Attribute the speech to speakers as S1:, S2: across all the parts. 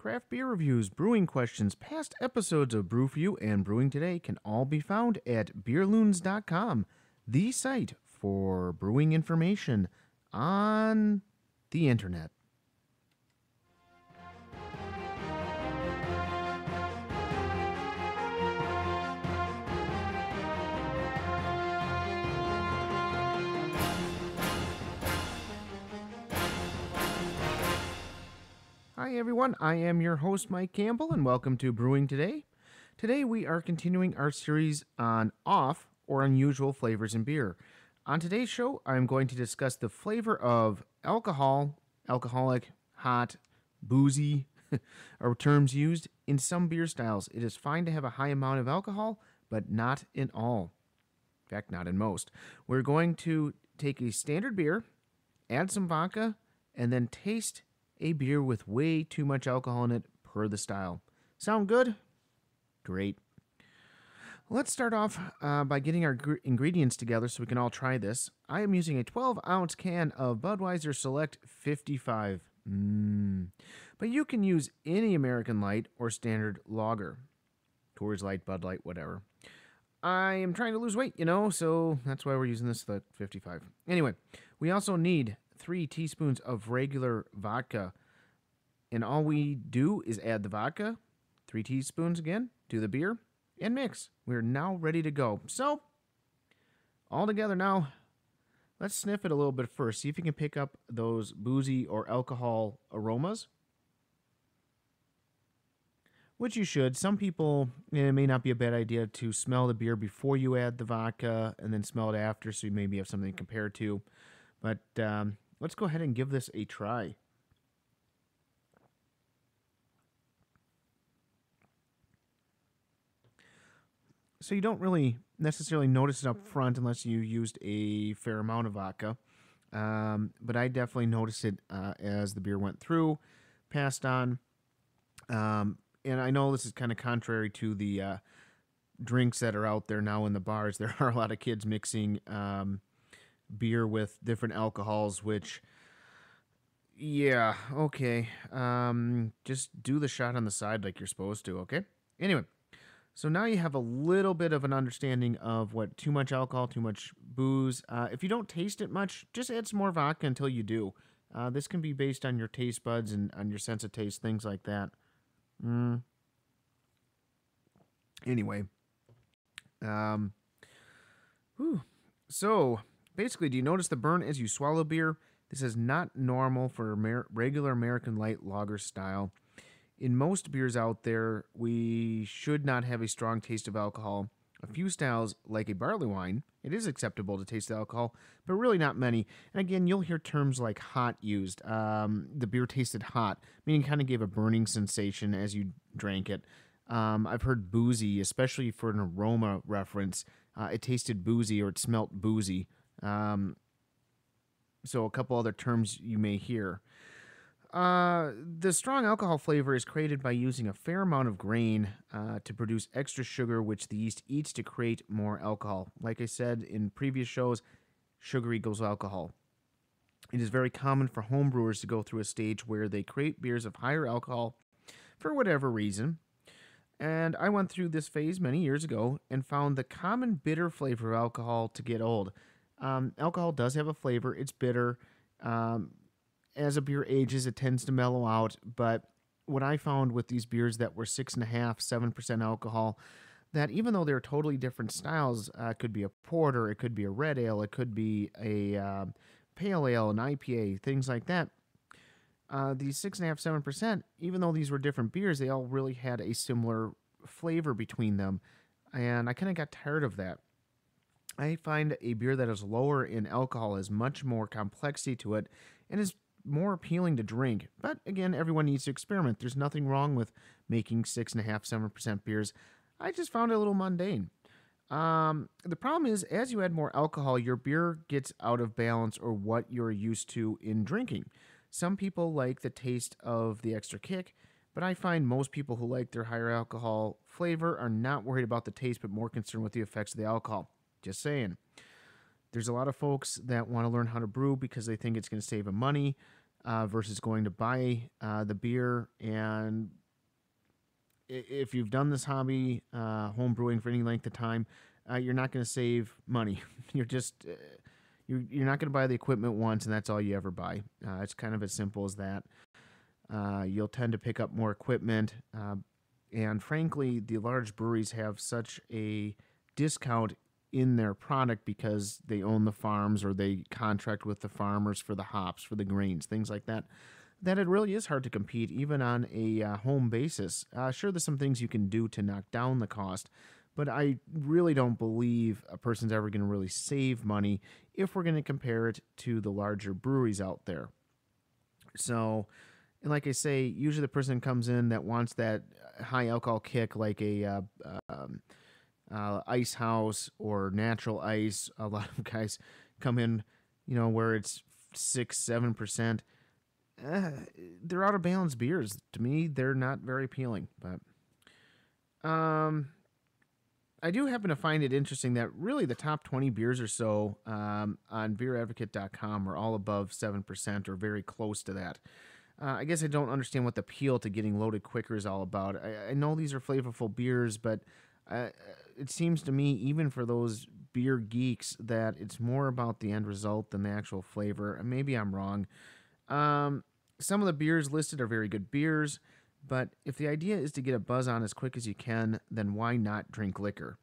S1: Craft beer reviews, brewing questions, past episodes of Brew For You and Brewing Today can all be found at beerloons.com, the site for brewing information on the internet. Hi everyone, I am your host Mike Campbell and welcome to Brewing Today. Today we are continuing our series on off or unusual flavors in beer. On today's show, I'm going to discuss the flavor of alcohol, alcoholic, hot, boozy, are terms used in some beer styles. It is fine to have a high amount of alcohol, but not in all. In fact, not in most. We're going to take a standard beer, add some vodka, and then taste a beer with way too much alcohol in it per the style. Sound good? Great. Let's start off by getting our ingredients together so we can all try this. I am using a 12-ounce can of Budweiser Select 55. But you can use any American Light or standard lager. Coors Light, Bud Light, whatever. I am trying to lose weight, so that's why we're using this 55. Anyway, we also need 3 teaspoons of regular vodka. And all we do is add the vodka, 3 teaspoons again, to the beer, and mix. We're now ready to go. So, all together now, let's sniff it a little bit first. See if you can pick up those boozy or alcohol aromas. Which you should. Some people, it may not be a bad idea to smell the beer before you add the vodka and then smell it after so you maybe have something to compare to. But let's go ahead and give this a try. So you don't really necessarily notice it up front unless you used a fair amount of vodka. But I definitely noticed it as the beer went through, passed on. And I know this is kind of contrary to the drinks that are out there now in the bars. There are a lot of kids mixing beer with different alcohols, which, yeah, okay. Just do the shot on the side like you're supposed to, okay? Anyway, so now you have a little bit of an understanding of what too much alcohol, too much booze. If you don't taste it much, just add some more vodka until you do. This can be based on your taste buds and on your sense of taste, things like that. Anyway. So, basically, do you notice the burn as you swallow beer? This is not normal for regular American light lager style. In most beers out there, we should not have a strong taste of alcohol. A few styles, like a barley wine, it is acceptable to taste the alcohol, but really not many. And again, you'll hear terms like hot used. The beer tasted hot, meaning kind of gave a burning sensation as you drank it. I've heard boozy, especially for an aroma reference. It tasted boozy or it smelt boozy. So a couple other terms you may hear. The strong alcohol flavor is created by using a fair amount of grain to produce extra sugar, which the yeast eats to create more alcohol. Like I said in previous shows, sugar equals alcohol. It is very common for homebrewers to go through a stage where they create beers of higher alcohol for whatever reason. And I went through this phase many years ago and found the common bitter flavor of alcohol to get old. Alcohol does have a flavor. It's bitter. As a beer ages, it tends to mellow out. But what I found with these beers that were 6.5%, 7% alcohol, that even though they're totally different styles, it could be a porter, it could be a red ale, it could be a pale ale, an IPA, things like that. These 6.5%, 7%, even though these were different beers, they all really had a similar flavor between them. And I kind of got tired of that. I find a beer that is lower in alcohol has much more complexity to it and is more appealing to drink. But again, everyone needs to experiment. There's nothing wrong with making 6.5%, 7% beers. I just found it a little mundane. The problem is, as you add more alcohol, your beer gets out of balance or what you're used to in drinking. Some people like the taste of the extra kick, but I find most people who like their higher alcohol flavor are not worried about the taste, but more concerned with the effects of the alcohol. Just saying. There's a lot of folks that want to learn how to brew because they think it's going to save them money. versus going to buy the beer. And if you've done this hobby, home brewing, for any length of time, you're not going to save money. You're just you're not going to buy the equipment once, and that's all you ever buy. It's kind of as simple as that. You'll tend to pick up more equipment, and frankly, the large breweries have such a discount in their product because they own the farms or they contract with the farmers for the hops, for the grains, things like that, that it really is hard to compete even on a home basis. Sure, there's some things you can do to knock down the cost, but I really don't believe a person's ever going to really save money if we're going to compare it to the larger breweries out there. So, and like I say, usually the person comes in that wants that high alcohol kick, like a ice house or natural ice. A lot of guys come in, where it's 6, 7%. They're out of balance beers. To me, they're not very appealing. But I do happen to find it interesting that really the top 20 beers or so on beeradvocate.com are all above 7% or very close to that. I guess I don't understand what the appeal to getting loaded quicker is all about. I know these are flavorful beers, but it seems to me, even for those beer geeks, that it's more about the end result than the actual flavor. And maybe I'm wrong. Some of the beers listed are very good beers, but if the idea is to get a buzz on as quick as you can, then why not drink liquor?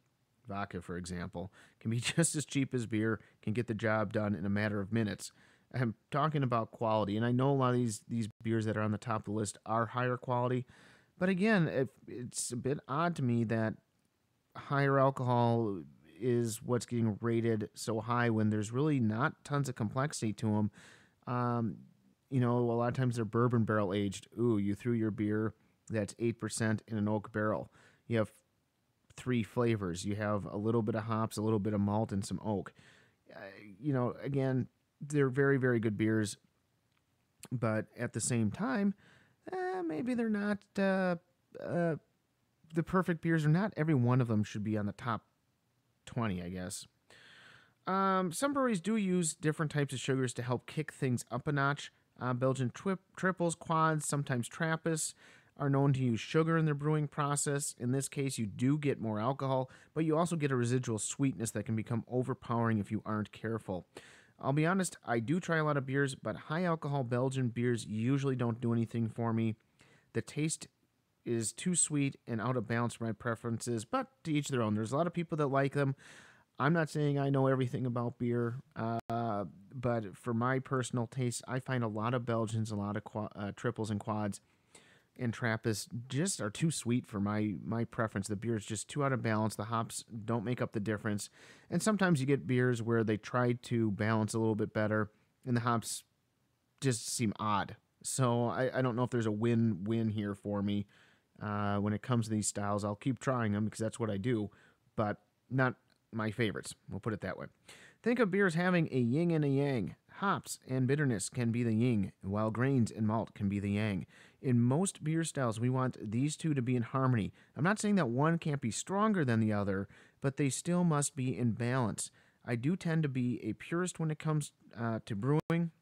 S1: Vodka, for example, can be just as cheap as beer, can get the job done in a matter of minutes. I'm talking about quality, and I know a lot of these beers that are on the top of the list are higher quality, but again, it's a bit odd to me that higher alcohol is what's getting rated so high when there's really not tons of complexity to them. A lot of times they're bourbon barrel aged. Ooh, you threw your beer that's 8% in an oak barrel. You have 3 flavors. You have a little bit of hops, a little bit of malt, and some oak. Again, they're very, very good beers, but at the same time, maybe they're not the perfect beers, or not every one of them should be on the top 20, I guess. Some breweries do use different types of sugars to help kick things up a notch. Belgian triples, quads, sometimes Trappist are known to use sugar in their brewing process. In this case, you do get more alcohol, but you also get a residual sweetness that can become overpowering if you aren't careful. I'll be honest, I do try a lot of beers, but high alcohol Belgian beers usually don't do anything for me. The taste is too sweet and out of balance for my preferences, but to each their own. There's a lot of people that like them. I'm not saying I know everything about beer, but for my personal taste, I find a lot of Belgians, a lot of triples and quads, and Trappist just are too sweet for my preference. The beer is just too out of balance. The hops don't make up the difference. And sometimes you get beers where they try to balance a little bit better, and the hops just seem odd. So I don't know if there's a win-win here for me when it comes to these styles. I'll keep trying them because that's what I do, but not my favorites. We'll put it that way. Think of beer as having a yin and a yang. Hops and bitterness can be the yin, while grains and malt can be the yang. In most beer styles, we want these two to be in harmony. I'm not saying that one can't be stronger than the other, but they still must be in balance. I do tend to be a purist when it comes to brewing,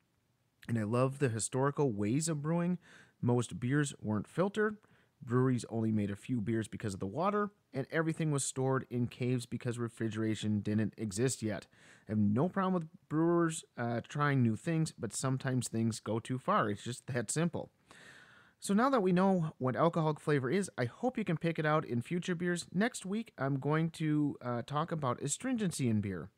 S1: and I love the historical ways of brewing. Most beers weren't filtered. Breweries only made a few beers because of the water, and everything was stored in caves because refrigeration didn't exist yet. I have no problem with brewers trying new things, but sometimes things go too far. It's just that simple. So now that we know what alcoholic flavor is, I hope you can pick it out in future beers. Next week, I'm going to talk about astringency in beer.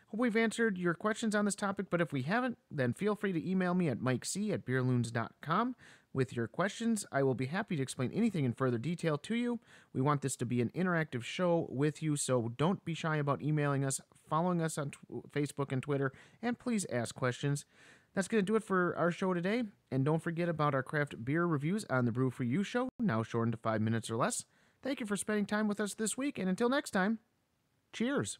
S1: Hope we've answered your questions on this topic, but if we haven't, then feel free to email me at mikec@beerloons.com with your questions. I will be happy to explain anything in further detail to you. We want this to be an interactive show with you, so don't be shy about emailing us, following us on Facebook and Twitter, and please ask questions. That's going to do it for our show today, and don't forget about our craft beer reviews on the Brew For You show, now shortened to 5 minutes or less. Thank you for spending time with us this week, and until next time, cheers.